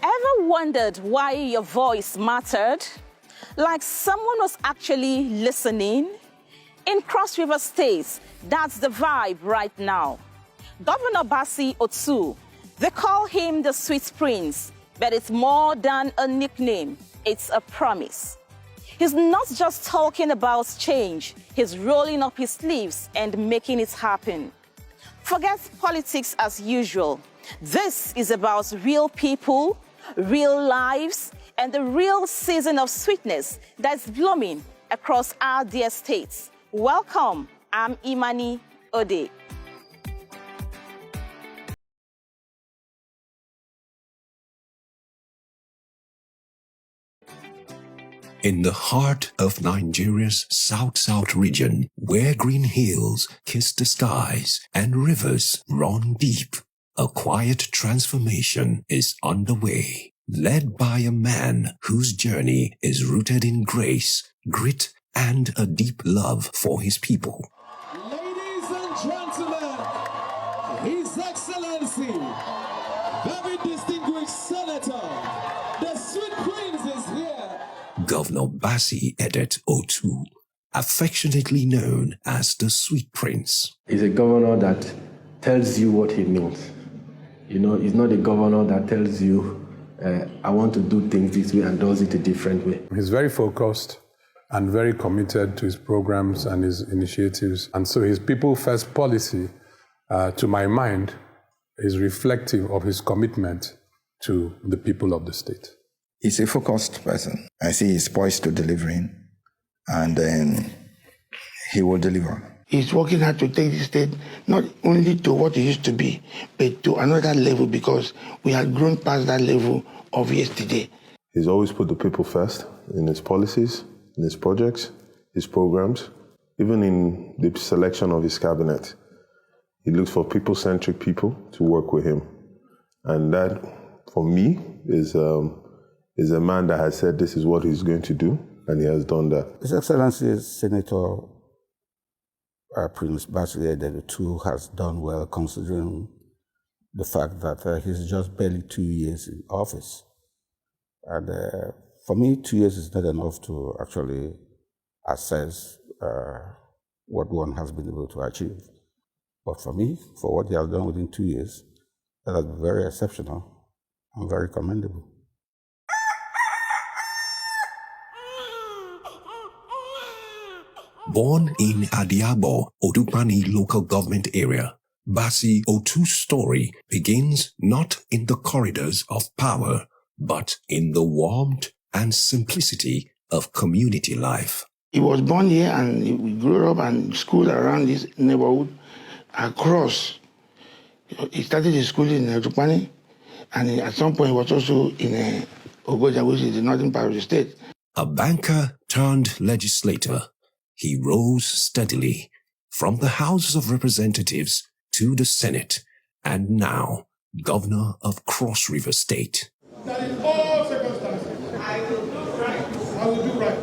Ever wondered why your voice mattered? Like someone was actually listening? In Cross River State, that's the vibe right now. Governor Bassey Otu, they call him the Sweet Prince, but it's more than a nickname, it's a promise. He's not just talking about change, he's rolling up his sleeves and making it happen. Forget politics as usual. This is about real people, real lives, and the real season of sweetness that's blooming across our dear states. Welcome, I'm Imani Ode. In the heart of Nigeria's South-South region, where green hills kiss the skies and rivers run deep, a quiet transformation is underway, led by a man whose journey is rooted in grace, grit, and a deep love for his people. Ladies and gentlemen, His Excellency, very distinguished Senator, the Sweet Prince is here. Governor Bassey Otu, affectionately known as the Sweet Prince. He's a governor that tells you what he means. You know, he's not a governor that tells you, I want to do things this way and does it a different way. He's very focused and very committed to his programs and his initiatives. And so his people first policy, to my mind, is reflective of his commitment to the people of the state. He's a focused person. I see he's poised to delivering, and then he will deliver. He's working hard to take the state not only to what it used to be, but to another level, because we had grown past that level of yesterday. He's always put the people first in his policies, in his projects, his programs, even in the selection of his cabinet. He looks for people-centric people to work with him. And that, for me, is a man that has said this is what he's going to do, and he has done that. His Excellency Senator Prince Bassey Otu has done well, considering the fact that he's just barely 2 years in office. And for me, 2 years is not enough to actually assess what one has been able to achieve. But for me, for what he has done within 2 years, that has been very exceptional and very commendable. Born in Adiabo, Odupani local government area, Bassey Otu's story begins not in the corridors of power, but in the warmth and simplicity of community life. He was born here and we grew up and schooled around this neighborhood across. He started his school in Odupani, and at some point he was also in Ogoja, which is the northern part of the state. A banker turned legislator, he rose steadily from the House of Representatives to the Senate, and now governor of Cross River State. That in all circumstances, I will do right. I will do right.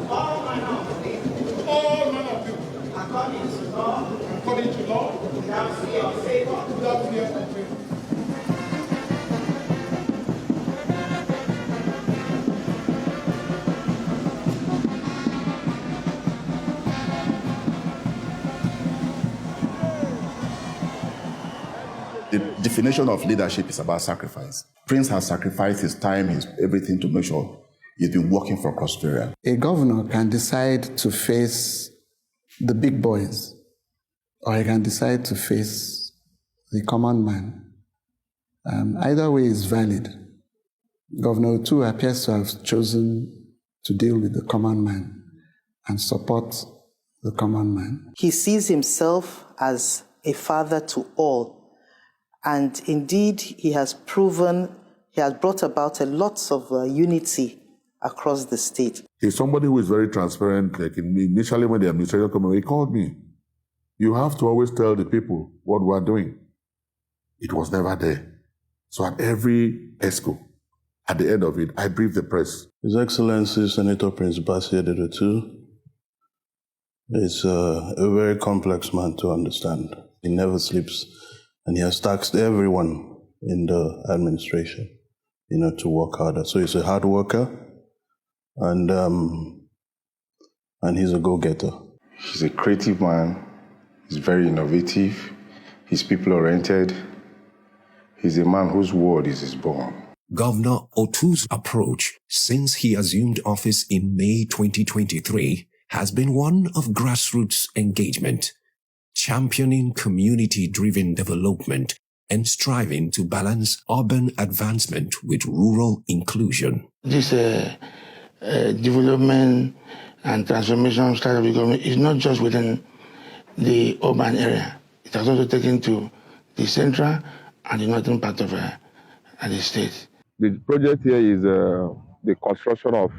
All manner of people. All manner of people. According to law. According to law. Without fear or favor. Without fear or favor. The definition of leadership is about sacrifice. Prince has sacrificed his time, his everything to make sure he's been working for Cross River. A governor can decide to face the big boys, or he can decide to face the common man. Either way is valid. Governor Otu appears to have chosen to deal with the common man and support the common man. He sees himself as a father to all. And indeed, he has brought about a lot of unity across the state. He's somebody who is very transparent. Like initially when the administration came, he called me. You have to always tell the people what we are doing. It was never there. So at every ESCO, at the end of it, I briefed the press. His Excellency Senator Prince Bassey Otu is a very complex man to understand. He never sleeps, and he has taxed everyone in the administration. to work harder. So he's a hard worker, and he's a go-getter. He's a creative man. He's very innovative. He's people-oriented. He's a man whose word is his bond. Governor Otu's approach since he assumed office in May 2023 has been one of grassroots engagement, championing community-driven development and striving to balance urban advancement with rural inclusion. This development and transformation style of the government is not just within the urban area. It has also taken to the central and the northern part of the state. The project here is the construction of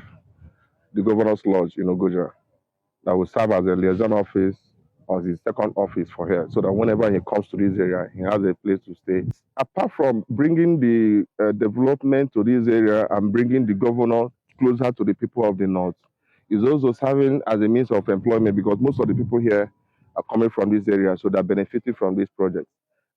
the governor's lodge in Ogoja that will serve as a liaison office or his second office for here, so that whenever he comes to this area, he has a place to stay. Apart from bringing the development to this area and bringing the governor closer to the people of the north, is also serving as a means of employment, because most of the people here are coming from this area, so they're benefiting from this project.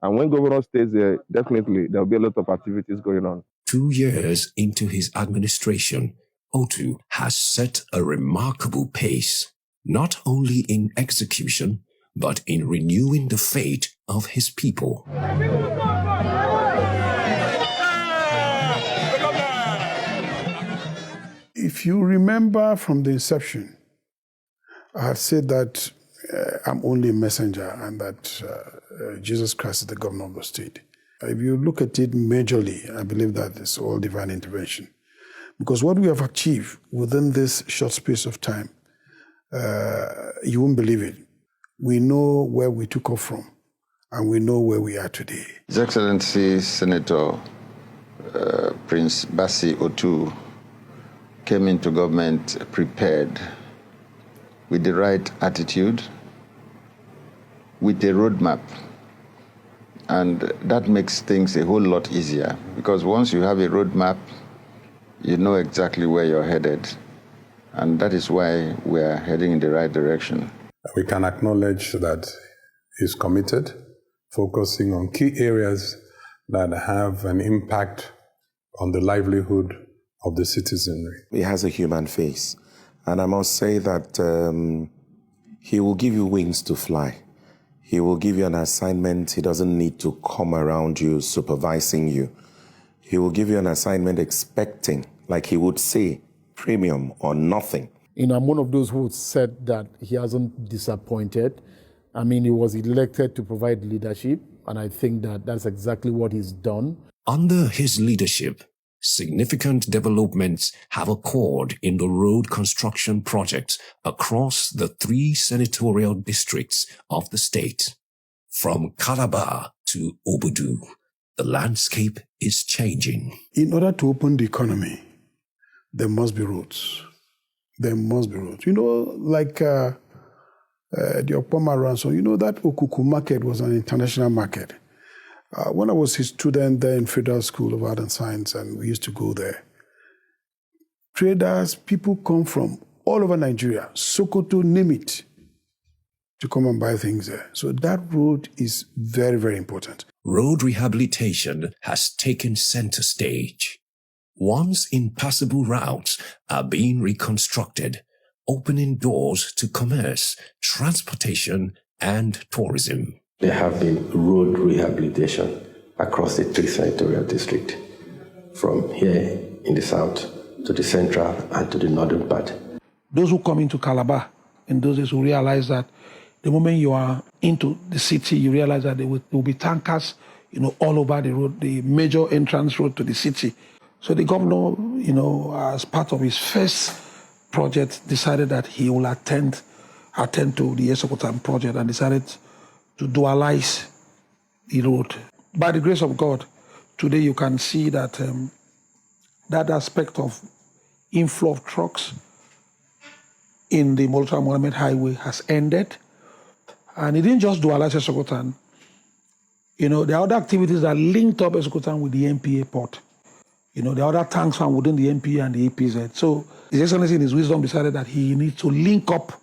And when governor stays there, definitely there'll be a lot of activities going on. 2 years into his administration, Otu has set a remarkable pace, not only in execution, but in renewing the faith of his people. If you remember from the inception, I had said that I'm only a messenger and that Jesus Christ is the governor of the state. If you look at it majorly, I believe that it's all divine intervention. Because what we have achieved within this short space of time, you won't believe it. We know where we took off from, and we know where we are today. His Excellency Senator Prince Bassey Otu came into government prepared with the right attitude, with a roadmap. And that makes things a whole lot easier, because once you have a roadmap, you know exactly where you're headed. And that is why we're heading in the right direction. We can acknowledge that he's committed, focusing on key areas that have an impact on the livelihood of the citizenry. He has a human face. And I must say that he will give you wings to fly. He will give you an assignment. He doesn't need to come around you supervising you. He will give you an assignment expecting, like he would say, premium or nothing. I'm one of those who said that he hasn't disappointed. I mean, he was elected to provide leadership, and I think that that's exactly what he's done. Under his leadership, significant developments have occurred in the road construction projects across the 3 senatorial districts of the state. From Calabar to Obudu, the landscape is changing. In order to open the economy, there must be roads. There must be roads. Like the Opoma Ransom, that Okuku market was an international market. When I was a student there in Federal School of Art and Science, and we used to go there, traders, people come from all over Nigeria, Sokoto, name it, to come and buy things there. So that road is very, very important. Road rehabilitation has taken center stage. Once impassable routes are being reconstructed, opening doors to commerce, transportation, and tourism. There have been road rehabilitation across the 3 senatorial districts, from here in the south to the central and to the northern part. Those who come into Calabar in those days will realize that the moment you are into the city, you realize that there will be tankers, all over the road, the major entrance road to the city. So the governor, as part of his first project, decided that he will attend to the Esokotan project and decided to dualize the road. By the grace of God, today you can see that that aspect of inflow of trucks in the Murtala Mohammed Highway has ended. And it didn't just dualize Esokotan. There are other activities that linked up Esokotan with the NPA port. There are other tanks found within the NPA and the APZ. So His Excellency in his wisdom decided that he needs to link up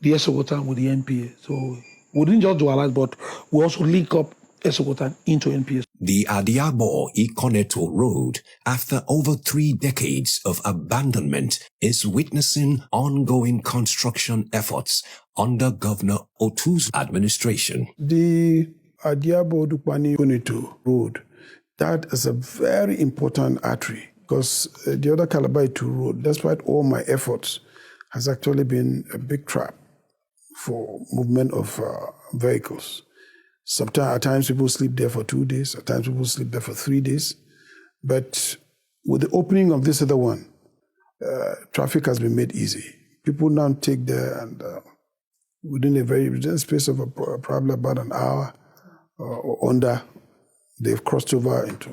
the Esokotan with the NPA. So we didn't just dualize, but we also link up Esokotan into NPA. The Adiabo-Ikoneto Road, after over 3 decades of abandonment, is witnessing ongoing construction efforts under Governor Otu's administration. The Adiabo-Ikoneto Road, that is a very important artery because the other Calabar Otu Road, despite all my efforts, has actually been a big trap for movement of vehicles. Sometimes, at times, people sleep there for 2 days. At times, people sleep there for 3 days. But with the opening of this other one, traffic has been made easy. People now take there and within a space of probably about an hour or under, they've crossed over into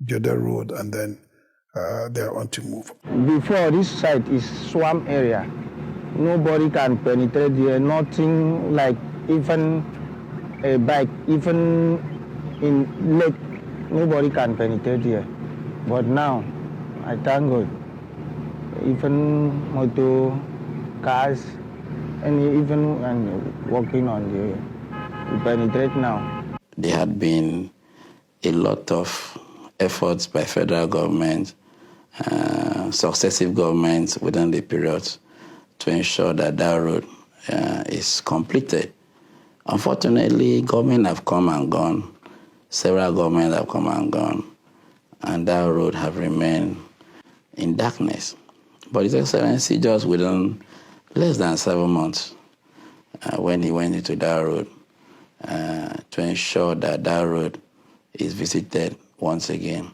the other road and then they are on to move. Before, this site is swamp area. Nobody can penetrate here, nothing like even a bike, even in lake, nobody can penetrate here. But now, I thank God, even motor, cars, and even walking on the, we penetrate now. There had been a lot of efforts by federal government, successive governments within the period to ensure that that road is completed. Unfortunately, government have come and gone. Several governments have come and gone, and that road have remained in darkness. But His Excellency, just within less than 7 months, when he went into that road, to ensure that that road is visited once again.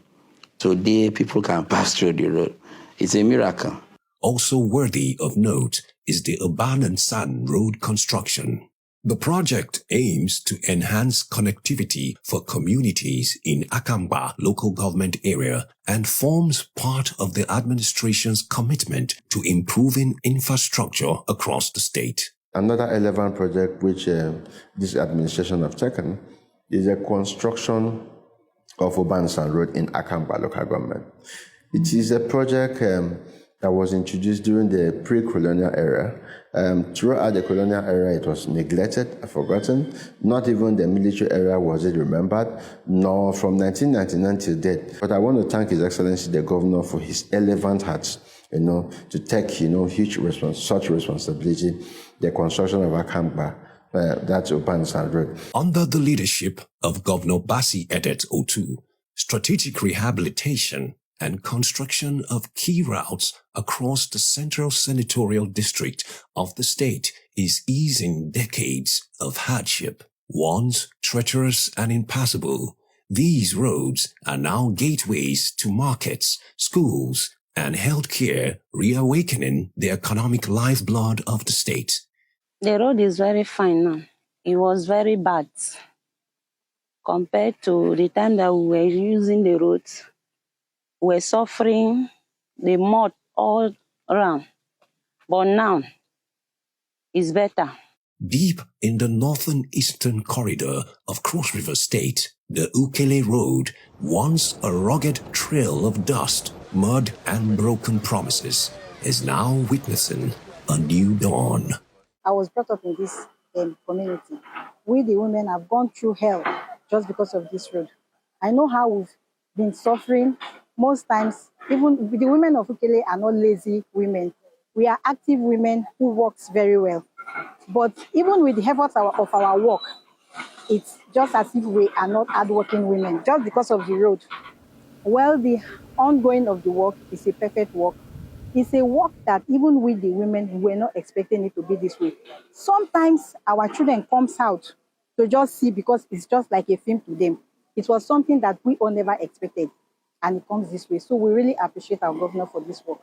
Today, people can pass through the road. It's a miracle. Also worthy of note is the Urban and San Road construction. The project aims to enhance connectivity for communities in Akamba local government area and forms part of the administration's commitment to improving infrastructure across the state. Another relevant project which this administration have taken is the construction of Obansan Road in Akamba local government. It is a project that was introduced during the pre-colonial era. Throughout the colonial era, it was neglected, forgotten. Not even the military era was it remembered, nor from 1999 till date. But I want to thank His Excellency the Governor for his relevant heart, to take, huge such responsibility, the construction of Akamba, that's Obansan Road. Under the leadership of Governor Bassey Otu, strategic rehabilitation and construction of key routes across the central senatorial district of the state is easing decades of hardship. Once treacherous and impassable, these roads are now gateways to markets, schools, and healthcare, reawakening the economic lifeblood of the state. The road is very fine now. It was very bad compared to the time that we were using the roads. We're suffering the mud all around. But now, it's better. Deep in the northern eastern corridor of Cross River State, the Ukele Road, once a rugged trail of dust, mud, and broken promises, is now witnessing a new dawn. I was brought up in this community. We, the women, have gone through hell just because of this road. I know how we've been suffering. Most times, even the women of Ukele are not lazy women. We are active women who works very well. But even with the efforts of our work, it's just as if we are not hardworking women, just because of the road. Well, the ongoing of the work is a perfect work. It's a work that even with the women, we're not expecting it to be this way. Sometimes our children comes out to just see because it's just like a film to them. It was something that we all never expected. And it comes this way. So we really appreciate our governor for this work.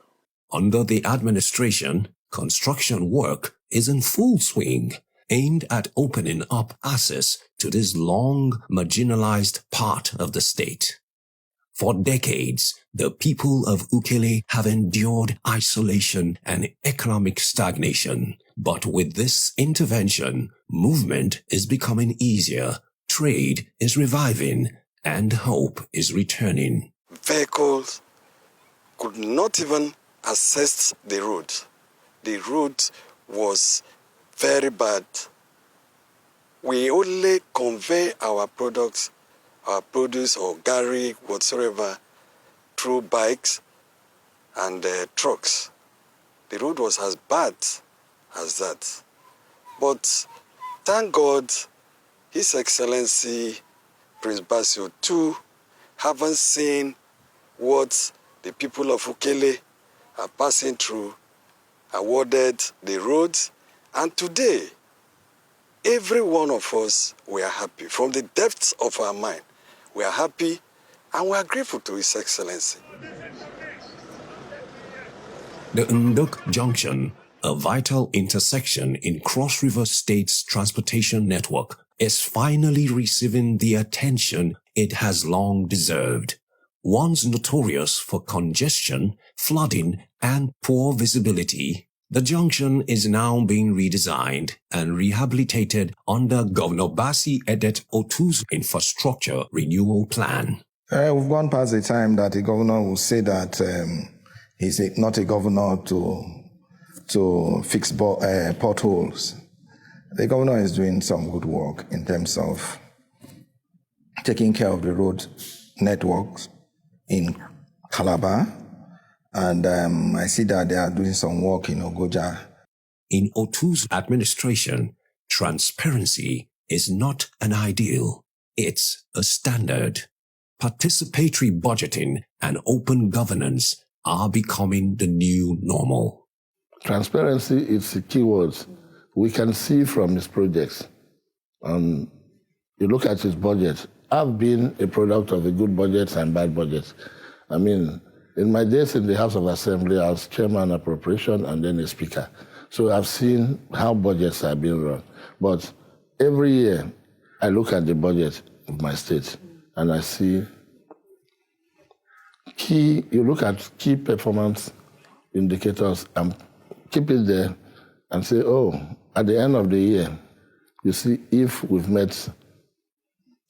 Under the administration, construction work is in full swing, aimed at opening up access to this long marginalized part of the state. For decades, the people of Ukele have endured isolation and economic stagnation. But with this intervention, movement is becoming easier, trade is reviving, and hope is returning. Vehicles could not even access the road. The road was very bad. We only convey our products our produce or garri, whatsoever, through bikes and trucks. The road was as bad as that. But thank God, His Excellency Prince Bassey Otu haven't seen what the people of Ukele are passing through, awarded the roads, and today, every one of us, we are happy. From the depths of our mind, we are happy and we are grateful to His Excellency. The Nduk Junction, a vital intersection in Cross River State's transportation network, is finally receiving the attention it has long deserved. Once notorious for congestion, flooding, and poor visibility, the junction is now being redesigned and rehabilitated under Governor Bassey Otu's infrastructure renewal plan. We've gone past the time that the governor will say that he's not a governor to fix potholes. The governor is doing some good work in terms of taking care of the road networks in Calabar, and I see that they are doing some work in Ogoja. In Otu's administration, transparency is not an ideal, it's a standard. Participatory budgeting and open governance are becoming the new normal. Transparency is the key word. We can see from his projects. You look at his budget. I've been a product of the good budgets and bad budgets. I mean, in my days in the House of Assembly, I was chairman appropriation and then a speaker. So I've seen how budgets are being run. But every year, I look at the budget of my state and I see you look at key performance indicators and keep it there and say, oh, at the end of the year, you see if we've met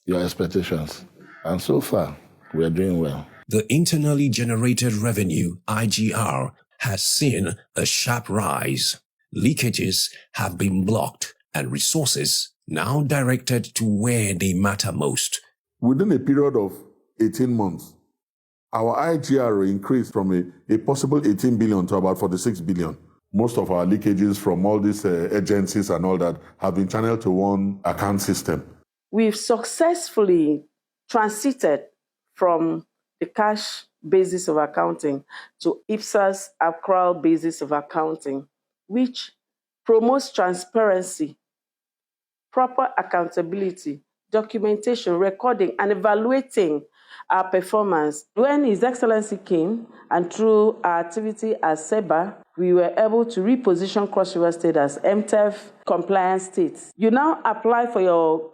your expectations. And so far, we are doing well. The internally generated revenue, IGR, has seen a sharp rise. Leakages have been blocked and resources now directed to where they matter most. Within a period of 18 months, our IGR increased from a possible 18 billion to about 46 billion. Most of our leakages from all these agencies and all that have been channeled to one account system. We've successfully transited from the cash basis of accounting to IPSA's accrual basis of accounting, which promotes transparency, proper accountability, documentation, recording, and evaluating our performance. When His Excellency came, and through our activity as SEBA, we were able to reposition Cross River State as MTEF compliant states. You now apply for your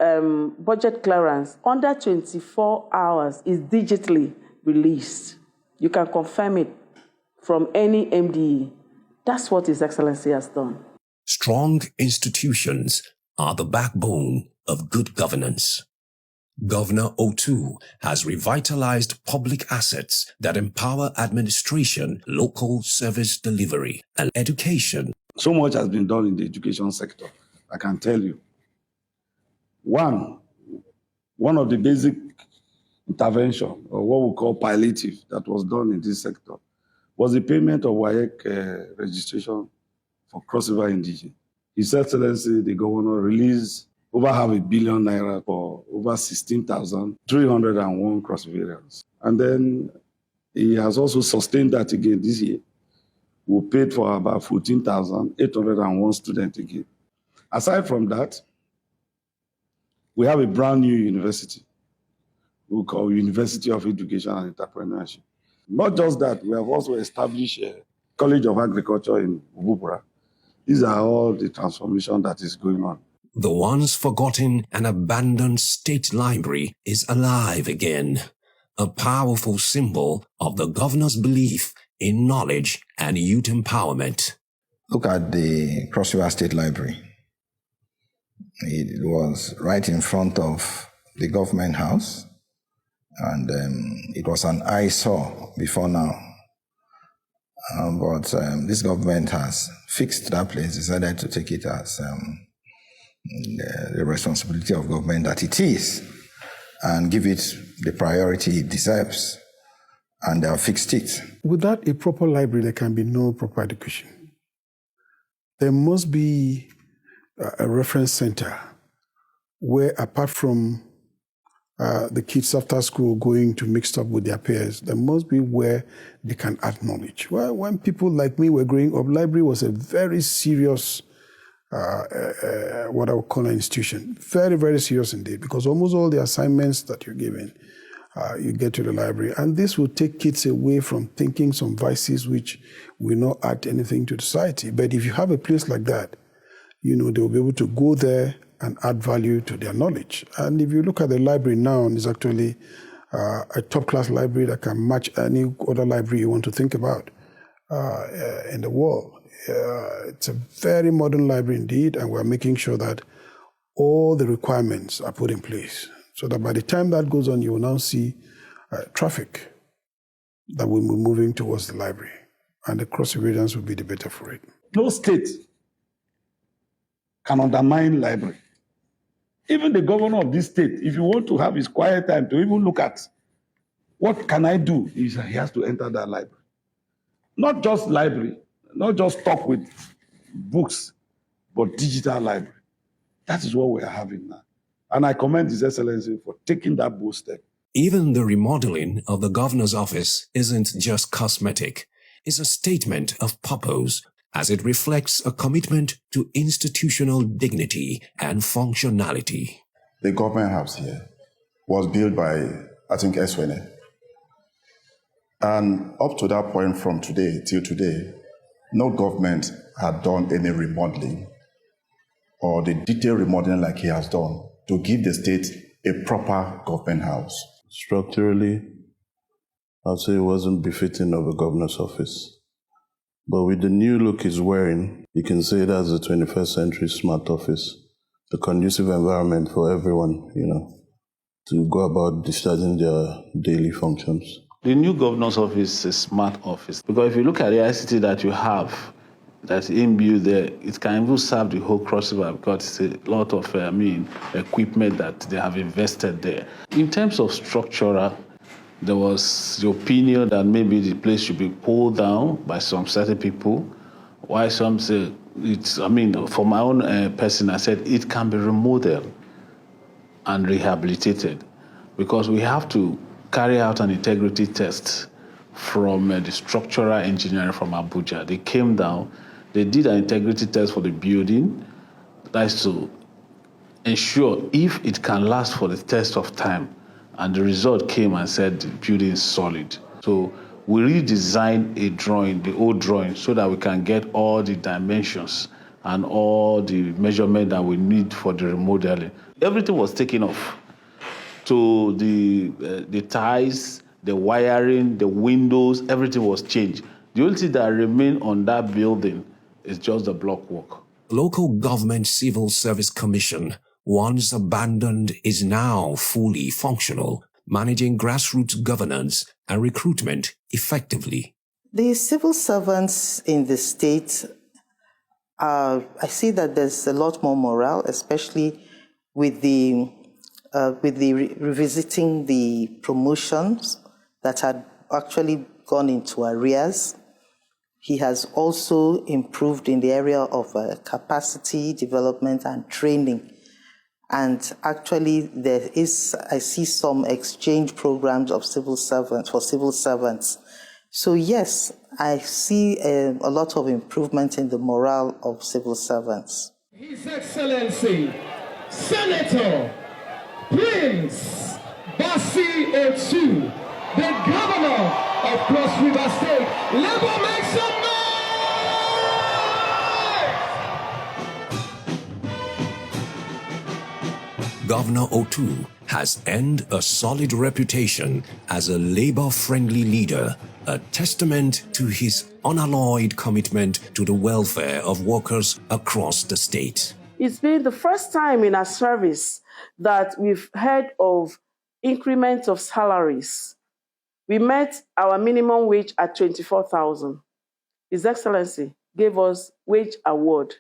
budget clearance. Under 24 hours is digitally released. You can confirm it from any MDE. That's what His Excellency has done. Strong institutions are the backbone of good governance. Governor Otu has revitalized public assets that empower administration, local service delivery, and education. So much has been done in the education sector, I can tell you. One of the basic intervention, or what we call palliative, that was done in this sector, was the payment of WAEC registration for Cross River Indigene. His Excellency, the governor, released over $500 million naira for over 16,301 Cross Riverians. And then he has also sustained that again this year. We paid for about 14,801 students again. Aside from that, we have a brand new university we call University of Education and Entrepreneurship. Not just that, we have also established a College of Agriculture in Ububura. These are all the transformation that is going on. The once forgotten and abandoned state library is alive again, a powerful symbol of the governor's belief in knowledge and youth empowerment. Look at the Cross River State Library. It was right in front of the government house, and it was an eyesore before now. But this government has fixed that place, decided to take it as the responsibility of government that it is, and give it the priority it deserves, and they have fixed it. Without a proper library, there can be no proper education. There must be a reference center where, apart from the kids after school going to mix up with their peers, there must be where they can add knowledge. Well, when people like me were growing up, library was a very serious, what I would call an institution. Very, very serious indeed, because almost all the assignments that you're given, you get to the library. And this will take kids away from thinking some vices which will not add anything to society. But if you have a place like that, they will be able to go there and add value to their knowledge. And if you look at the library now, it's actually a top-class library that can match any other library you want to think about in the world. It's a very modern library indeed, and we're making sure that all the requirements are put in place so that by the time that goes on, you will now see traffic that will be moving towards the library, and the cross-regions will be the better for it. No state can undermine library. Even the governor of this state, if you want to have his quiet time to even look at what can I do, he has to enter that library. Not just library, not just talk with books, but digital library. That is what we are having now. And I commend His Excellency for taking that bold step. Even the remodeling of the governor's office isn't just cosmetic. It's a statement of purpose, as it reflects a commitment to institutional dignity and functionality. The government house here was built by, I think, Eswene. And up to that point from today till today, no government had done any remodeling or the detailed remodeling like he has done to give the state a proper government house. Structurally, I'd say it wasn't befitting of a governor's office. But with the new look he's wearing, you can say that's a 21st century smart office, a conducive environment for everyone, to go about discharging their daily functions. The new governor's office is a smart office, because if you look at the ICT that you have, that's inbuilt there, it can even serve the whole Cross River, because it's a lot of equipment that they have invested there. In terms of structural, there was the opinion that maybe the place should be pulled down by some certain people, while some say for my own person, I said it can be remodeled and rehabilitated, because we have to carry out an integrity test from the structural engineering from Abuja. They came down, they did an integrity test for the building. That's to ensure if it can last for the test of time. And the result came and said the building is solid. So we redesigned a drawing, the old drawing, so that we can get all the dimensions and all the measurement that we need for the remodeling. Everything was taken off. So the ties, the wiring, the windows, everything was changed. The only thing that remained on that building is just the block work. Local Government Civil Service Commission, once abandoned, is now fully functional, managing grassroots governance and recruitment effectively. The civil servants in the state, I see that there's a lot more morale, especially with the revisiting the promotions that had actually gone into arrears. He has also improved in the area of capacity development and training. And actually, I see some exchange programs of civil servants for civil servants. So yes, I see a lot of improvement in the morale of civil servants. His Excellency, Senator Prince Bassey Otu, the governor of Cross River State. Labour, make some noise! Governor Otu has earned a solid reputation as a labor-friendly leader, a testament to his unalloyed commitment to the welfare of workers across the state. It's been the first time in our service that we've heard of increment of salaries. We met our minimum wage at 24,000. His Excellency gave us wage award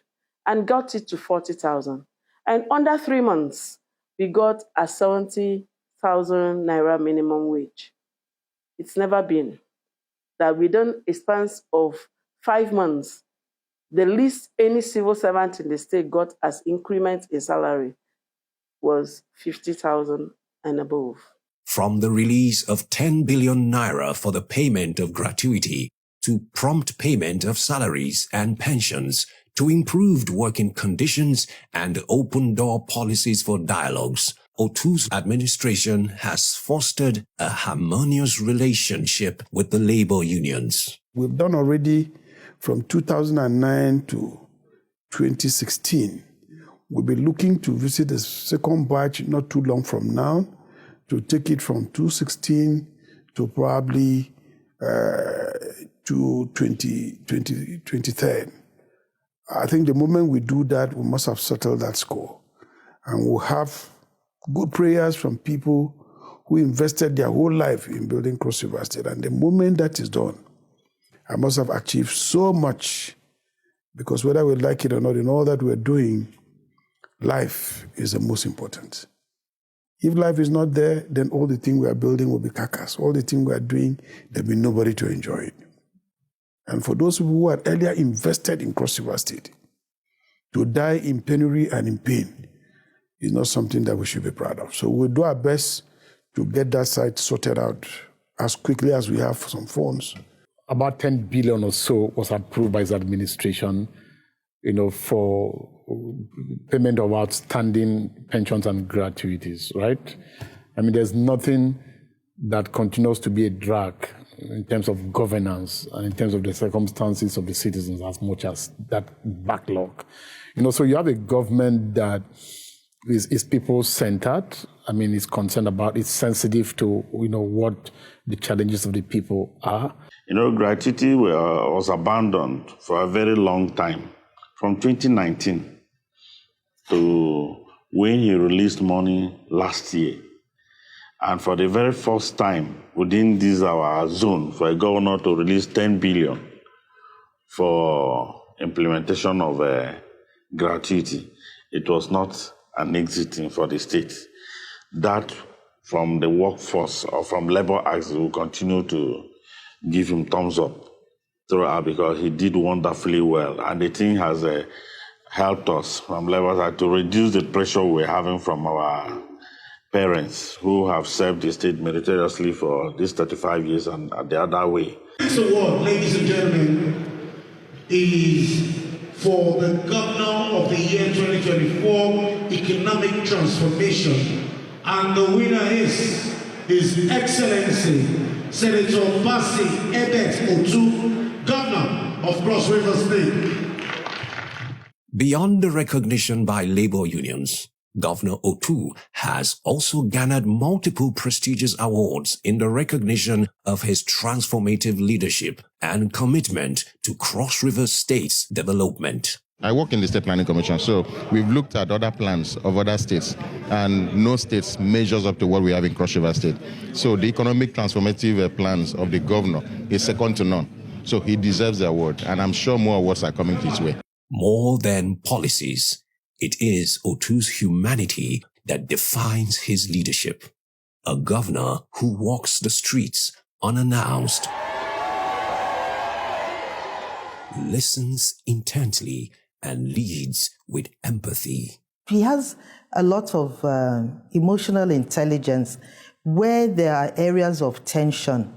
and got it to 40,000. And under 3 months, we got a 70,000 6,000 naira minimum wage. It's never been that within a span of 5 months, the least any civil servant in the state got as increment in salary was 50,000 and above. From the release of 10 billion naira for the payment of gratuity to prompt payment of salaries and pensions to improved working conditions and open-door policies for dialogues, Otu's administration has fostered a harmonious relationship with the labor unions. We've done already from 2009 to 2016. We'll be looking to visit the second batch not too long from now to take it from 2016 to probably to 2030. I think the moment we do that, we must have settled that score. And we'll have good prayers from people who invested their whole life in building Cross River State. And the moment that is done, I must have achieved so much, because whether we like it or not, in all that we're doing, life is the most important. If life is not there, then all the things we are building will be carcass. All the things we are doing, there'll be nobody to enjoy it. And for those people who had earlier invested in Cross River State, to die in penury and in pain is not something that we should be proud of. So we'll do our best to get that site sorted out as quickly as we have some funds. About 10 billion or so was approved by his administration, for payment of outstanding pensions and gratuities, right? I mean, there's nothing that continues to be a drag in terms of governance and in terms of the circumstances of the citizens as much as that backlog. So you have a government that is people-centered. I mean, it's concerned about, it's sensitive to, what the challenges of the people are. Gratuity was abandoned for a very long time, from 2019 to when he released money last year. And for the very first time within our zone, for a governor to release 10 billion for implementation of gratuity, it was not an exiting for the state. That from the workforce or from labor acts will continue to give him thumbs up throughout, because he did wonderfully well. And the thing has helped us from labor side to reduce the pressure we're having from our parents who have served the state meritoriously for these 35 years and the other way. This award, ladies and gentlemen, is for the Governor of the Year 2024 Economic Transformation. And the winner is His Excellency Senator Bassey Otu, Governor of Cross River State. Beyond the recognition by labor unions, Governor Otu has also garnered multiple prestigious awards in the recognition of his transformative leadership and commitment to Cross River State's development. I work in the State Planning Commission, so we've looked at other plans of other states, and no state measures up to what we have in Cross River State. So the economic transformative plans of the governor is second to none. So he deserves the award, and I'm sure more awards are coming his way. More than policies, it is Otu's humanity that defines his leadership. A governor who walks the streets unannounced, listens intently, and leads with empathy. He has a lot of emotional intelligence where there are areas of tension,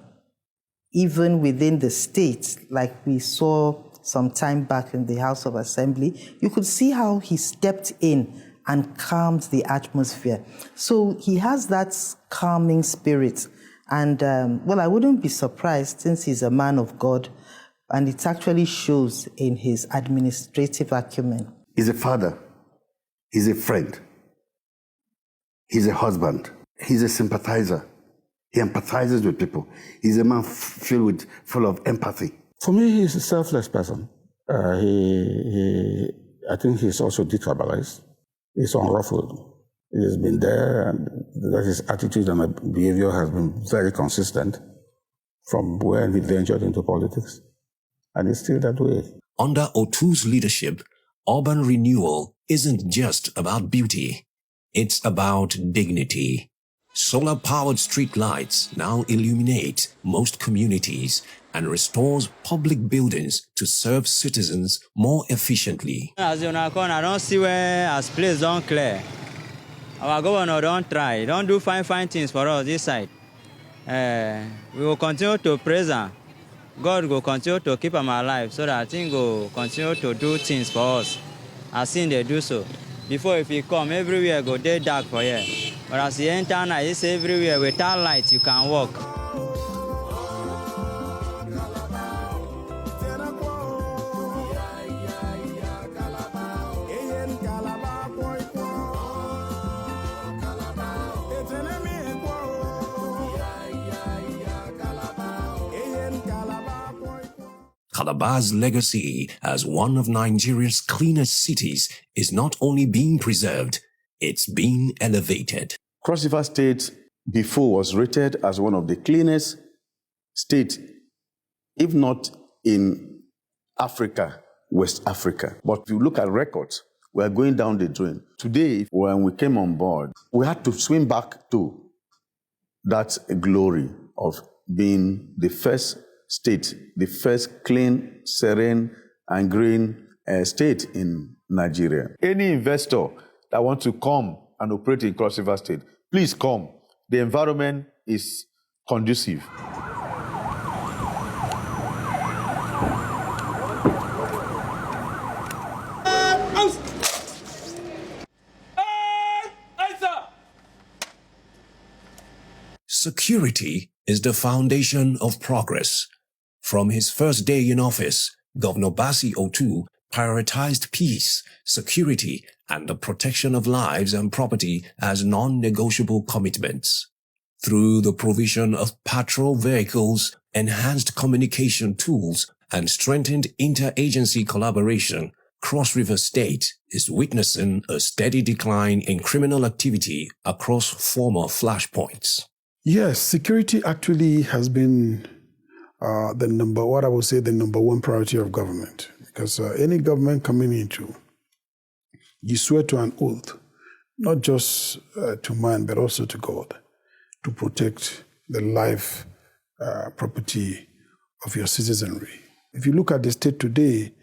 even within the state, like we saw some time back in the House of Assembly. You could see how he stepped in and calmed the atmosphere. So he has that calming spirit. And, I wouldn't be surprised, since he's a man of God, and it actually shows in his administrative acumen. He's a father. He's a friend. He's a husband. He's a sympathizer. He empathizes with people. He's a man full of empathy. For me, he's a selfless person. I think he's also detribalized. He's unruffled. He's been there, and his attitude and behavior has been very consistent from when he ventured into politics. And it's still that way. Under Otu's leadership, urban renewal isn't just about beauty. It's about dignity. Solar-powered street lights now illuminate most communities and restores public buildings to serve citizens more efficiently. As you know, I don't see where as place don't clear. Our governor don't try, don't do fine things for us this side. We will continue to praise him. God will continue to keep him alive so that things will continue to do things for us. As seen they do so. Before if he come, everywhere go dead dark for here. But as he enter now, it's everywhere without light you can walk. Calabar's legacy as one of Nigeria's cleanest cities is not only being preserved, it's being elevated. Cross River State before was rated as one of the cleanest states, if not in Africa, West Africa. But if you look at records, we are going down the drain. Today, when we came on board, we had to swim back to that glory of being the first state, the first clean, serene, and green state in Nigeria. Any investor that wants to come and operate in Cross River State, please come. The environment is conducive. Security is the foundation of progress. From his first day in office, Governor Bassey Otu prioritized peace, security, and the protection of lives and property as non-negotiable commitments. Through the provision of patrol vehicles, enhanced communication tools, and strengthened interagency collaboration, Cross River State is witnessing a steady decline in criminal activity across former flashpoints. Yes, security actually has been the number one priority of government. Because any government coming into, you swear to an oath, not just to man, but also to God, to protect the life, property of your citizenry. If you look at the state today,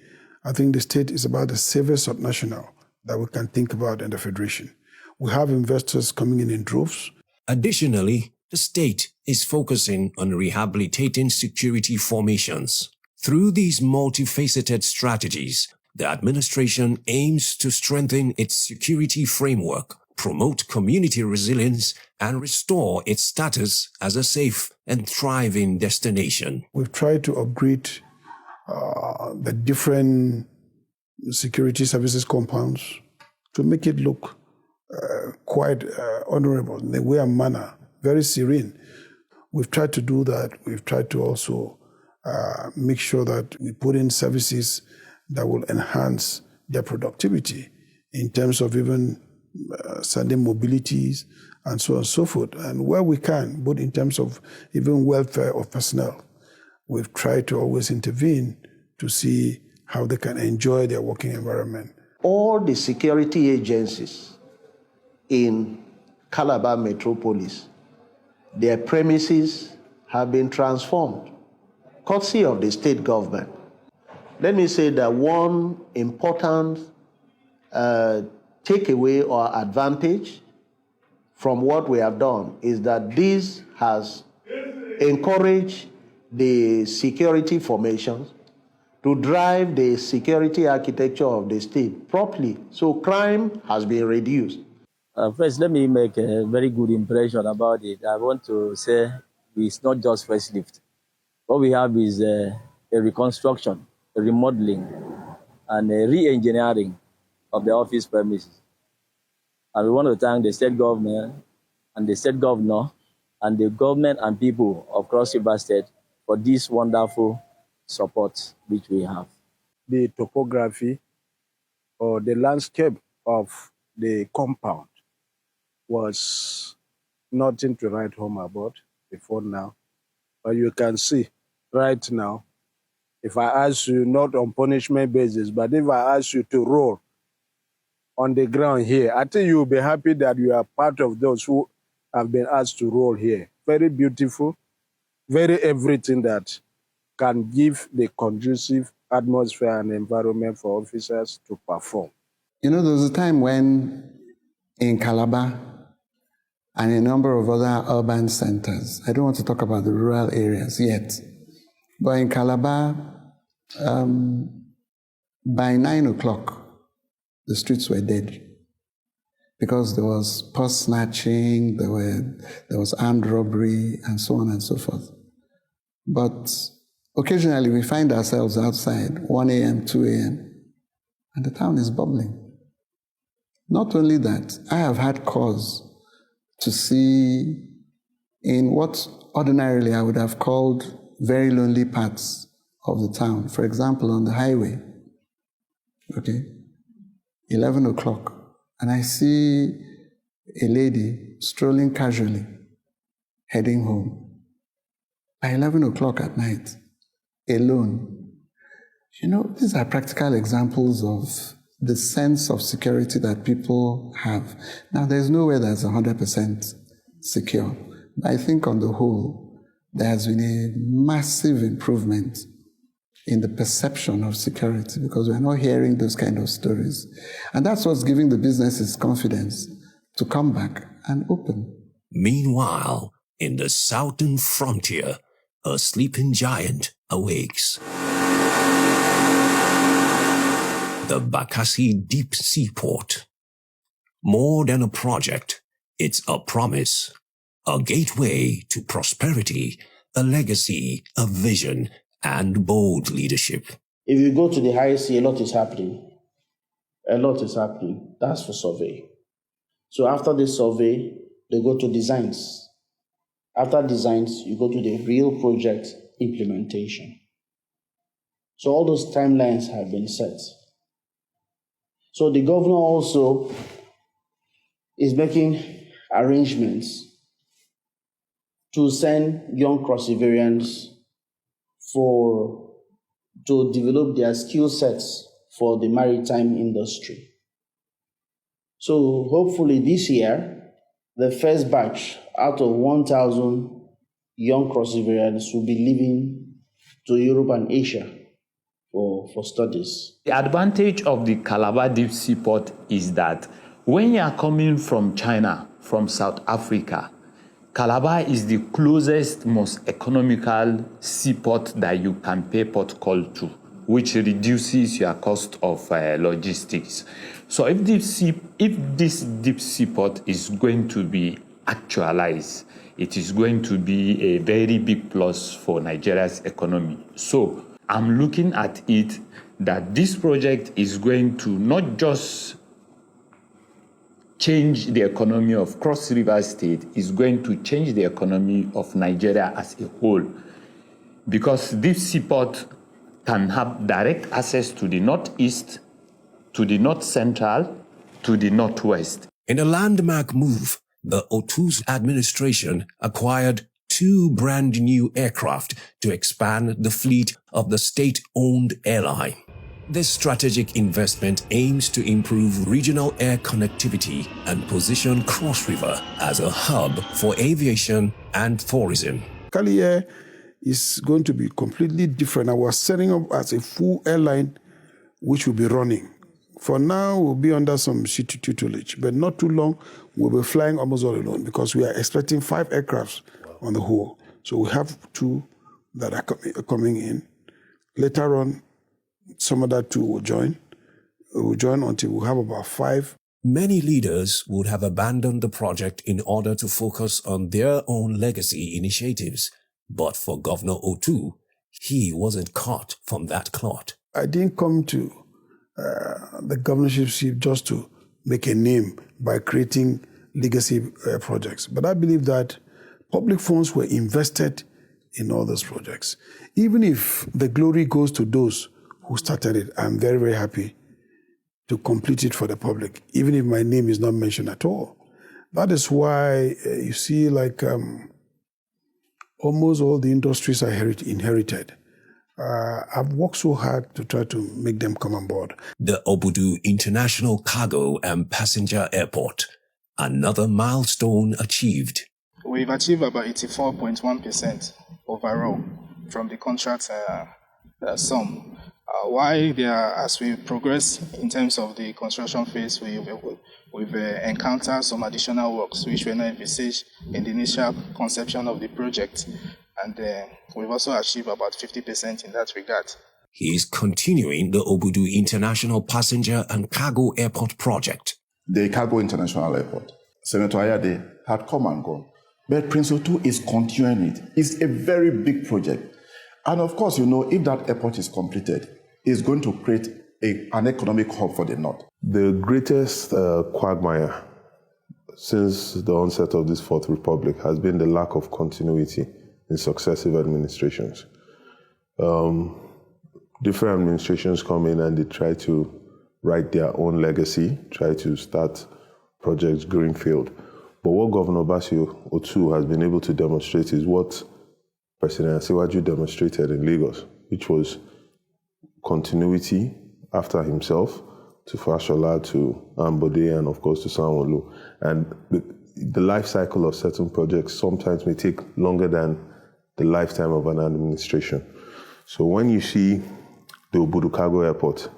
I think the state is about the safest subnational that we can think about in the Federation. We have investors coming in droves. Additionally, the state is focusing on rehabilitating security formations. Through these multifaceted strategies, the administration aims to strengthen its security framework, promote community resilience, and restore its status as a safe and thriving destination. We've tried to upgrade the different security services compounds to make it look quite honorable in the way and manner, very serene. We've tried to do that. We've tried to also make sure that we put in services that will enhance their productivity in terms of even sending mobilities and so on and so forth. And where we can, both in terms of even welfare of personnel, we've tried to always intervene to see how they can enjoy their working environment. All the security agencies in Calabar Metropolis, their premises have been transformed, courtesy of the state government. Let me say that one important takeaway or advantage from what we have done is that this has encouraged the security formations to drive the security architecture of the state properly. So crime has been reduced. First, let me make a very good impression about it. I want to say it's not just facelift. What we have is a reconstruction, a remodeling, and a re-engineering of the office premises. And we want to thank the state government and the state governor and the government and people of Cross River State for this wonderful support which we have. The topography or the landscape of the compound was nothing to write home about before now. But you can see right now, if I ask you, not on punishment basis, but if I ask you to roll on the ground here, I think you'll be happy that you are part of those who have been asked to roll here. Very beautiful, very everything that can give the conducive atmosphere and environment for officers to perform. You know, there was a time when in Calabar and a number of other urban centers, I don't want to talk about the rural areas yet, but in Calabar, by 9 o'clock, the streets were dead because there was purse snatching, there was armed robbery, and so on and so forth. But occasionally we find ourselves outside 1 a.m., 2 a.m., and the town is bubbling. Not only that, I have had cause to see in what ordinarily I would have called very lonely parts of the town. For example, on the highway, 11 o'clock, and I see a lady strolling casually, heading home. By 11 o'clock at night, alone. You know, these are practical examples of the sense of security that people have. Now, there's nowhere that's 100% secure. But I think on the whole, there has been a massive improvement in the perception of security because we're not hearing those kind of stories. And that's what's giving the businesses confidence to come back and open. Meanwhile, in the southern frontier, a sleeping giant awakes. The Bassey Deep Seaport. More than a project, it's a promise, a gateway to prosperity, a legacy, a vision, and bold leadership. If you go to the high sea, a lot is happening. A lot is happening. That's for survey. So after the survey, they go to designs. After designs, you go to the real project implementation. So all those timelines have been set. So the governor also is making arrangements to send young cross-riverians to develop their skill sets for the maritime industry. So hopefully this year, the first batch out of 1,000 young cross-riverians will be leaving to Europe and Asia for studies. The advantage of the Calabar Deep Seaport is that when you are coming from China, from South Africa, Calabar is the closest, most economical seaport that you can pay port call to, which reduces your cost of logistics. So if this deep seaport is going to be actualized, it is going to be a very big plus for Nigeria's economy. So I'm looking at it that this project is going to not just change the economy of Cross River State, is going to change the economy of Nigeria as a whole. Because this seaport can have direct access to the northeast, to the north central, to the northwest. In a landmark move, the Otu's administration acquired 2 brand new aircraft to expand the fleet of the state-owned airline. This strategic investment aims to improve regional air connectivity and position Cross River as a hub for aviation and tourism. Cali Air is going to be completely different. I was setting up as a full airline which will be running. For now, we'll be under some city tutelage, but not too long, we'll be flying almost all alone because we are expecting 5 aircrafts on the whole. So we have 2 that are coming in. Later on, some other 2 will join. We'll join until we have about 5. Many leaders would have abandoned the project in order to focus on their own legacy initiatives. But for Governor Otu, he wasn't caught from that clot. I didn't come to the governorship seat just to make a name by creating legacy projects. But I believe that public funds were invested in all those projects. Even if the glory goes to those who started it, I'm very, very happy to complete it for the public, even if my name is not mentioned at all. That is why you see like almost all the industries are inherited. I've worked so hard to try to make them come on board. The Obudu International Cargo and Passenger Airport, Another milestone achieved. We've achieved about 84.1% overall from the contract sum. While as we progress in terms of the construction phase, we've encountered some additional works which were not envisaged in the initial conception of the project, and we've also achieved about 50% in that regard. He is continuing the Obudu International Passenger and Cargo Airport project. The Cargo International Airport, Senator Ayade had come and gone, but Prince Otu is continuing it. It's a very big project. And of course, if that airport is completed, it's going to create an economic hub for the North. The greatest quagmire since the onset of this Fourth Republic has been the lack of continuity in successive administrations. Different administrations come in and they try to write their own legacy, try to start projects greenfield. But what Governor Bassey Otu has been able to demonstrate is what President Asiwaju demonstrated in Lagos, which was continuity after himself, to Fashola, to Ambode, and of course to Sanwo-Olu. And the life cycle of certain projects sometimes may take longer than the lifetime of an administration. So when you see the Obudu Cargo Airport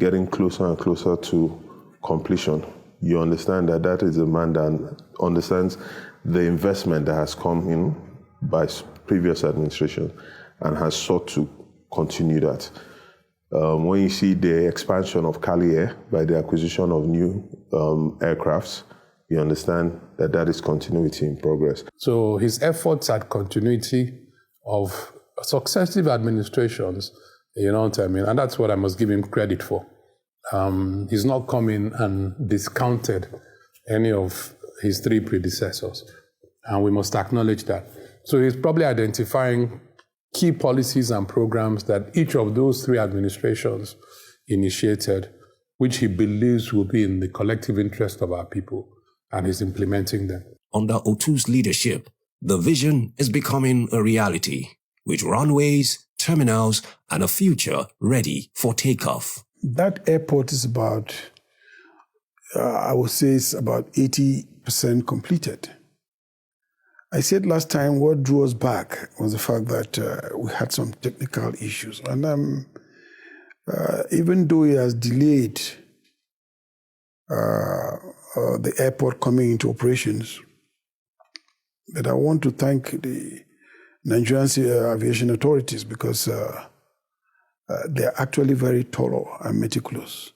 getting closer and closer to completion, you understand that that is a man that understands the investment that has come in by previous administration and has sought to continue that. When you see the expansion of Cali Air by the acquisition of new aircrafts, you understand that that is continuity in progress. So his efforts at continuity of successive administrations, you know what I mean? And that's what I must give him credit for. He's not come in and discounted any of his three predecessors, and we must acknowledge that. So he's probably identifying key policies and programs that each of those three administrations initiated, which he believes will be in the collective interest of our people, and he's implementing them. Under Otu's leadership, the vision is becoming a reality, with runways, terminals, and a future ready for takeoff. That airport is about, I would say it's about 80% completed. I said last time what drew us back was the fact that we had some technical issues. And even though it has delayed the airport coming into operations, but I want to thank the Nigerian aviation authorities because they're actually very thorough and meticulous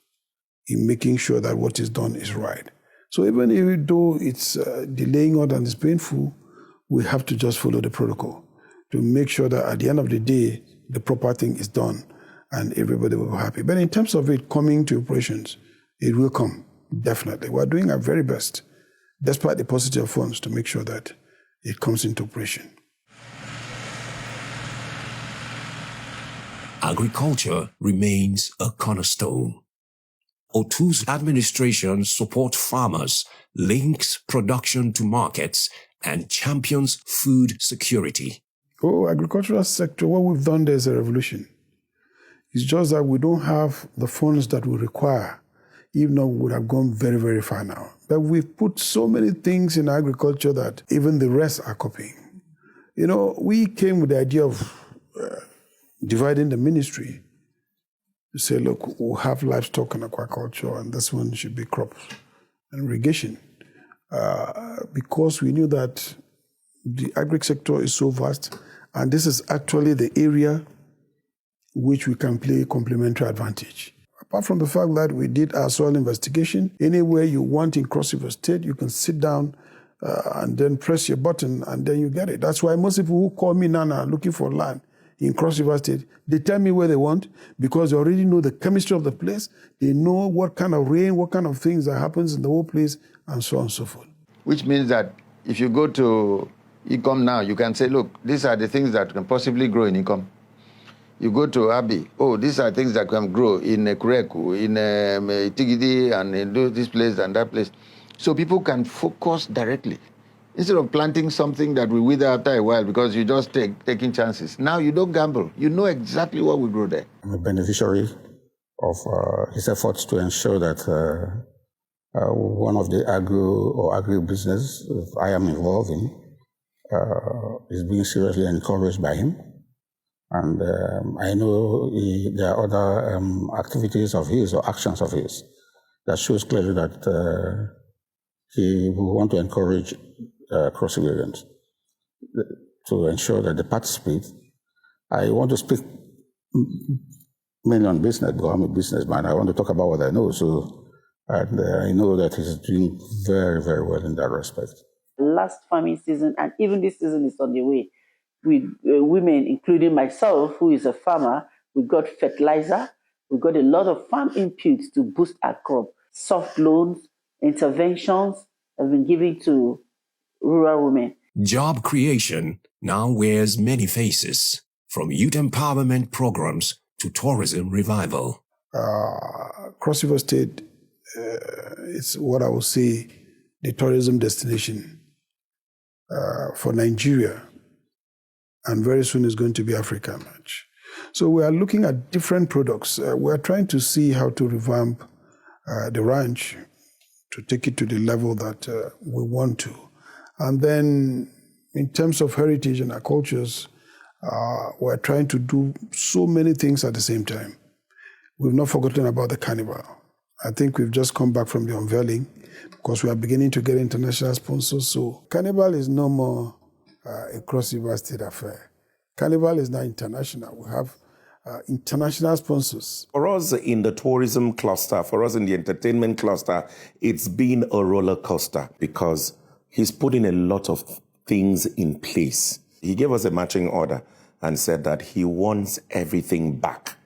in making sure that what is done is right. So even though it's delaying or and it's painful, we have to just follow the protocol to make sure that at the end of the day, the proper thing is done and everybody will be happy. But in terms of it coming to operations, it will come, definitely. We're doing our very best, despite the positive funds, to make sure that it comes into operation. Agriculture remains a cornerstone. Otu's administration supports farmers, links production to markets, and champions food security. Oh, agricultural sector, what we've done there is a revolution. It's just that we don't have the funds that we require. Even though we would have gone very, very far now. But we've put so many things in agriculture that even the rest are copying. You know, we came with the idea of dividing the ministry to say, look, we'll have livestock and aquaculture, and this one should be crops and irrigation. Because we knew that the agri sector is so vast, and this is actually the area which we can play complementary advantage. Apart from the fact that we did our soil investigation, anywhere you want in Cross River State, you can sit down and then press your button and then you get it. That's why most people who call me now are looking for land in Cross River State, they tell me where they want because they already know the chemistry of the place. They know what kind of rain, what kind of things that happens in the whole place, and so on and so forth. Which means that if you go to Ecom now, you can say, look, these are the things that can possibly grow in Ecom. You go to Abi, oh, these are things that can grow in Kureku, in Tigidi, and in this place and that place. So people can focus directly. Instead of planting something that will wither after a while because you just taking chances. Now you don't gamble. You know exactly what will grow there. I'm a beneficiary of his efforts to ensure that one of the agri-business I am involved in is being seriously encouraged by him. And I know there are other activities of his or actions of his that shows clearly that he will want to encourage cross civilians to ensure that they participate. I want to speak mainly on business, because I'm a businessman. I want to talk about what I know. And I know that he's doing very, very well in that respect. Last farming season, and even this season is on the way, with women, including myself, who is a farmer, we got fertilizer, we got a lot of farm inputs to boost our crop. Soft loans, interventions have been given to rural women. Job creation now wears many faces, from youth empowerment programs to tourism revival. Cross River State is what I would say the tourism destination for Nigeria, and very soon is going to be Africa much. So we are looking at different products. We are trying to see how to revamp the ranch to take it to the level that we want to. And then in terms of heritage and our cultures, we're trying to do so many things at the same time. We've not forgotten about the carnival. I think we've just come back from the unveiling because we are beginning to get international sponsors. So carnival is no more a Cross River State affair. Carnival is now international. We have international sponsors. For us in the tourism cluster, for us in the entertainment cluster, it's been a roller coaster because he's putting a lot of things in place. He gave us a marching order and said that he wants everything back.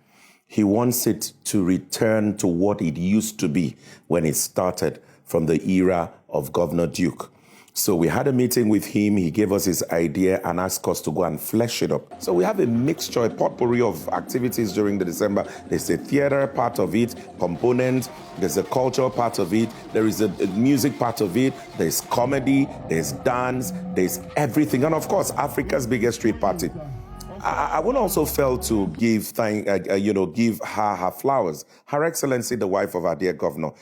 He wants it to return to what it used to be when it started from the era of Governor Duke. So we had a meeting with him. He gave us his idea and asked us to go and flesh it up. So we have a mixture, a potpourri of activities during the December. There's a theater part of it, component. There's a cultural part of it. There is a music part of it. There's comedy. There's dance. There's everything. And of course, Africa's biggest street party. I would also fail to give her flowers. Her Excellency, the wife of our dear governor,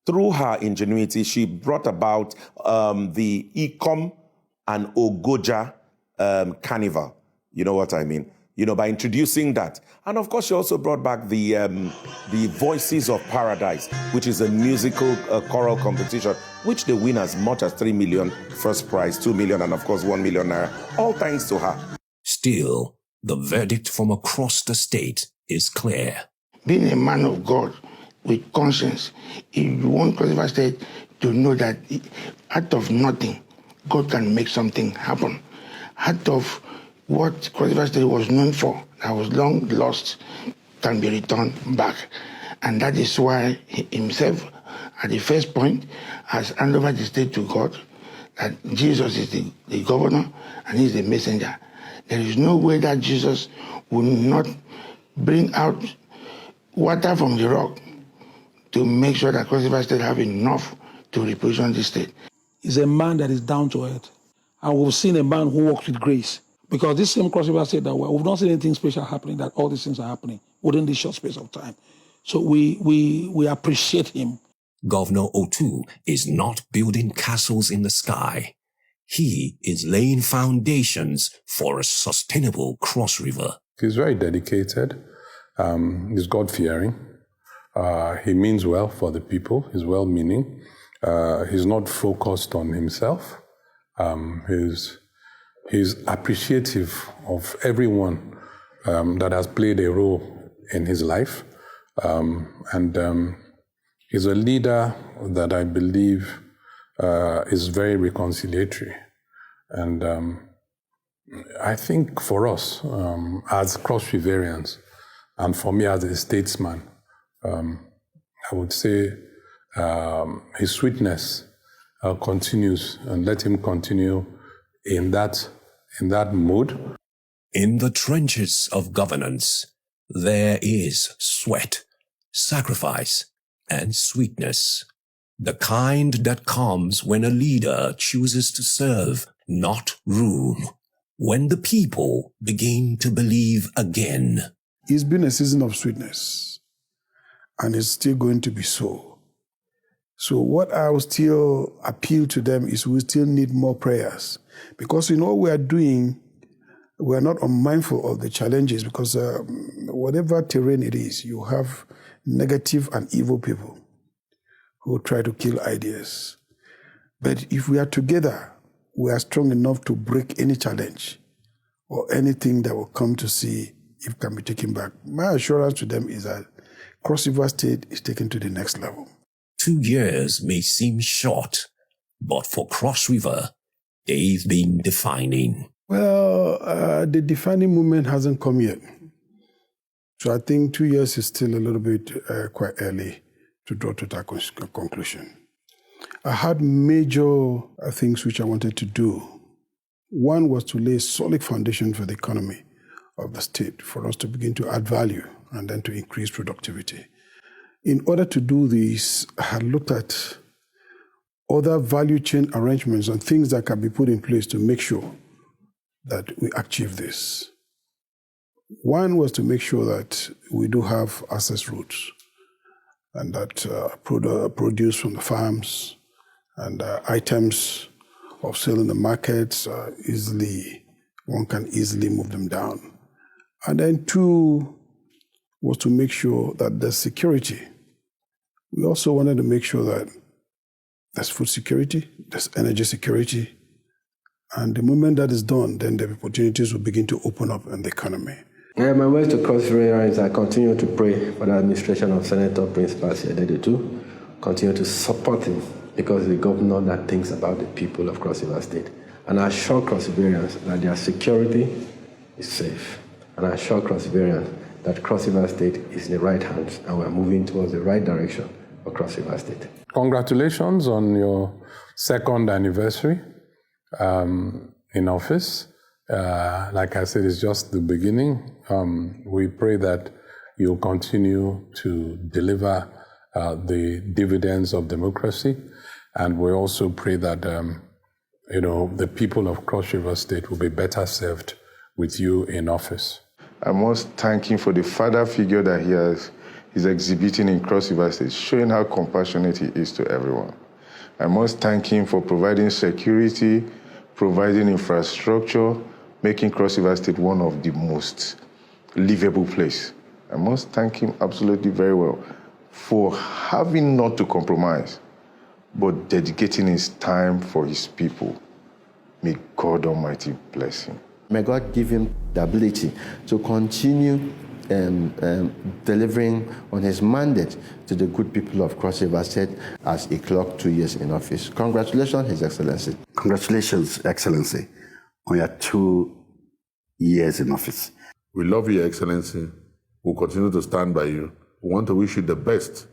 through her ingenuity, she brought about the Ikom and Ogoja carnival. You know what I mean? You know, by introducing that. And of course, she also brought back the Voices of Paradise, which is a musical choral competition, which they win as much as 3 million first prize, 2 million, and of course 1 million naira, all thanks to her. Still, the verdict from across the state is clear. Being a man of God with conscience, if you want Cross River State to know that out of nothing, God can make something happen. Out of what Cross River State was known for, that was long lost, can be returned back. And that is why he himself, at the first point, has handed over the state to God, that Jesus is the governor and he's the messenger. There is no way that Jesus will not bring out water from the rock to make sure that Cross River State have enough to reposition the state. He's a man that is down to earth. And we've seen a man who walks with grace. Because this same Cross River State that we've not seen anything special happening, that all these things are happening within this short space of time. So we appreciate him. Governor Otu is not building castles in the sky. He is laying foundations for a sustainable Cross River. He's very dedicated. He's God-fearing. He means well for the people. He's well-meaning. He's not focused on himself. He's appreciative of everyone that has played a role in his life. He's a leader that I believe is very reconciliatory. And I think for us, as Cross Riverians, and for me as a statesman, I would say his sweetness continues, and let him continue in that mood. In the trenches of governance, there is sweat, sacrifice, and sweetness. The kind that comes when a leader chooses to serve, not rule. When the people begin to believe again. It's been a season of sweetness, and it's still going to be so. So what I will still appeal to them is we still need more prayers. Because in all we are doing, we are not unmindful of the challenges, because whatever terrain it is, you have negative and evil people who try to kill ideas. But if we are together, we are strong enough to break any challenge or anything that will come to see if it can be taken back. My assurance to them is that Cross River State is taken to the next level. 2 years may seem short, but for Cross River, they've been defining. Well, the defining moment hasn't come yet. So I think 2 years is still a little bit quite early to draw to that conclusion. I had major things which I wanted to do. One was to lay a solid foundation for the economy of the state, for us to begin to add value and then to increase productivity. In order to do this, I had looked at other value chain arrangements and things that can be put in place to make sure that we achieve this. One was to make sure that we do have access routes and that produce from the farms and items of sale in the markets one can easily move them down. And then two was to make sure that there's security. We also wanted to make sure that there's food security, there's energy security, and the moment that is done, then the opportunities will begin to open up in the economy. My words to Cross River is I continue to pray for the administration of Senator Prince Bassey Otu, continue to support him because the governor that thinks about the people of Cross River State. And I assure Cross Riverians that their security is safe. And I assure Cross Riverians that Cross River State is in the right hands and we're moving towards the right direction for Cross River State. Congratulations on your second anniversary in office. Like I said, it's just the beginning. We pray that you'll continue to deliver the dividends of democracy. And we also pray that, the people of Cross River State will be better served with you in office. I must thank him for the father figure that he's exhibiting in Cross River State, showing how compassionate he is to everyone. I must thank him for providing security, providing infrastructure, making Cross River State one of the most livable places. I must thank him absolutely very well for having not to compromise, but dedicating his time for his people. May God Almighty bless him. May God give him the ability to continue delivering on his mandate to the good people of Cross River State as he clocked 2 years in office. Congratulations, His Excellency. Congratulations, Excellency, on your 2 years in office. We love you, Your Excellency. We'll continue to stand by you. We want to wish you the best.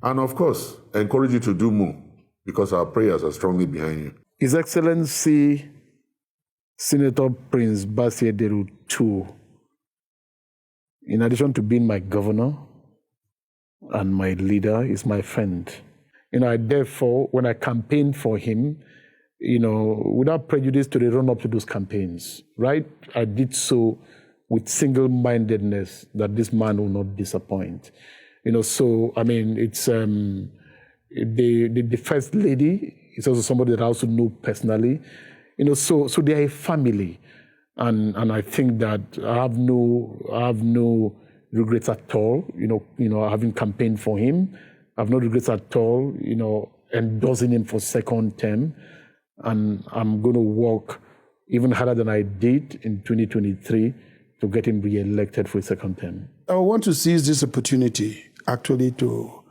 And of course, encourage you to do more because our prayers are strongly behind you. His Excellency, Senator Prince Bassey Otu, in addition to being my governor and my leader, is my friend. I therefore, when I campaigned for him, without prejudice to the run-up to those campaigns, right? I did so with single-mindedness that this man will not disappoint. It's the First Lady is also somebody that I also know personally. So they are a family. And I think that I have no regrets at all, having campaigned for him. I have no regrets at all, endorsing him for second term. And I'm going to work even harder than I did in 2023 to get him re-elected for a second term. I want to seize this opportunity actually to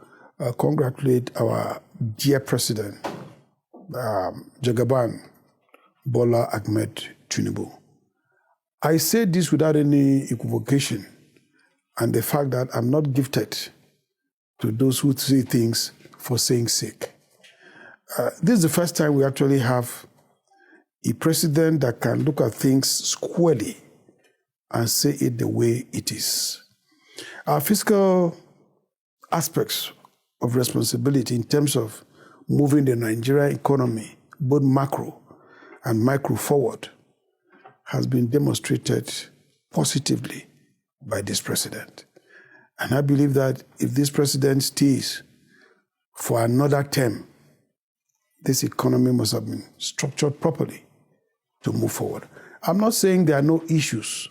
congratulate our dear President, Jagaban Bola Ahmed Tinubu. I say this without any equivocation and the fact that I'm not gifted to those who say things for saying sake. This is the first time we actually have a president that can look at things squarely and say it the way it is. Our fiscal aspects of responsibility in terms of moving the Nigerian economy, both macro and micro forward, has been demonstrated positively by this president. And I believe that if this president stays for another term, this economy must have been structured properly to move forward. I'm not saying there are no issues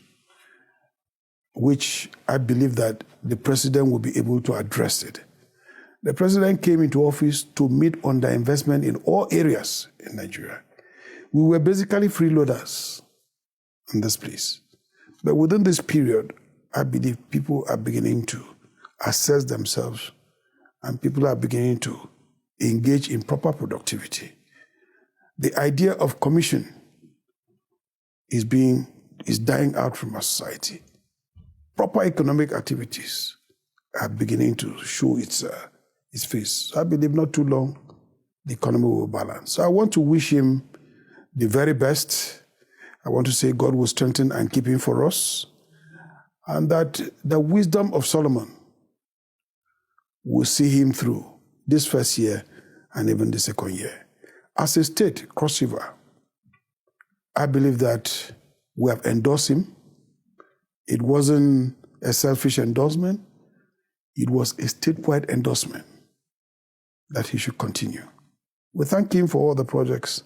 which I believe that the president will be able to address it. The president came into office to meet underinvestment in all areas in Nigeria. We were basically freeloaders in this place. But within this period, I believe people are beginning to assess themselves and people are beginning to engage in proper productivity. The idea of commission is dying out from our society. Proper economic activities are beginning to show its face. So I believe not too long, the economy will balance. So I want to wish him the very best. I want to say God will strengthen and keep him for us, and that the wisdom of Solomon will see him through this first year and even the second year. As a state, Cross River, I believe that we have endorsed him. It wasn't a selfish endorsement. It was a statewide endorsement that he should continue. We thank him for all the projects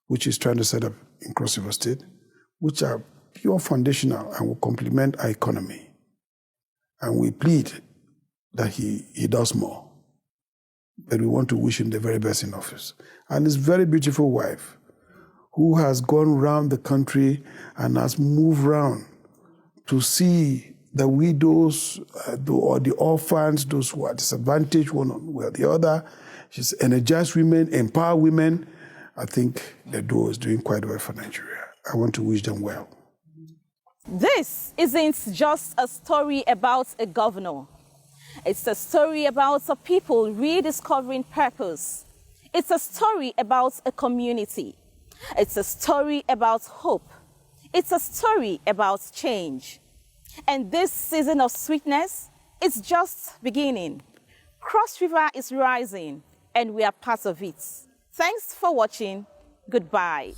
which he's trying to set up in Cross River State, which are pure foundational and will complement our economy. And we plead that he does more. But we want to wish him the very best in office. And his very beautiful wife, who has gone around the country and has moved around to see the widows or the orphans, those who are disadvantaged one way or the other. She's energized women, empower women. I think the duo is doing quite well for Nigeria. I want to wish them well. This isn't just a story about a governor. It's a story about a people rediscovering purpose. It's a story about a community. It's a story about hope. It's a story about change. And this season of sweetness is just beginning. Cross River is rising, and we are part of it. Thanks for watching. Goodbye.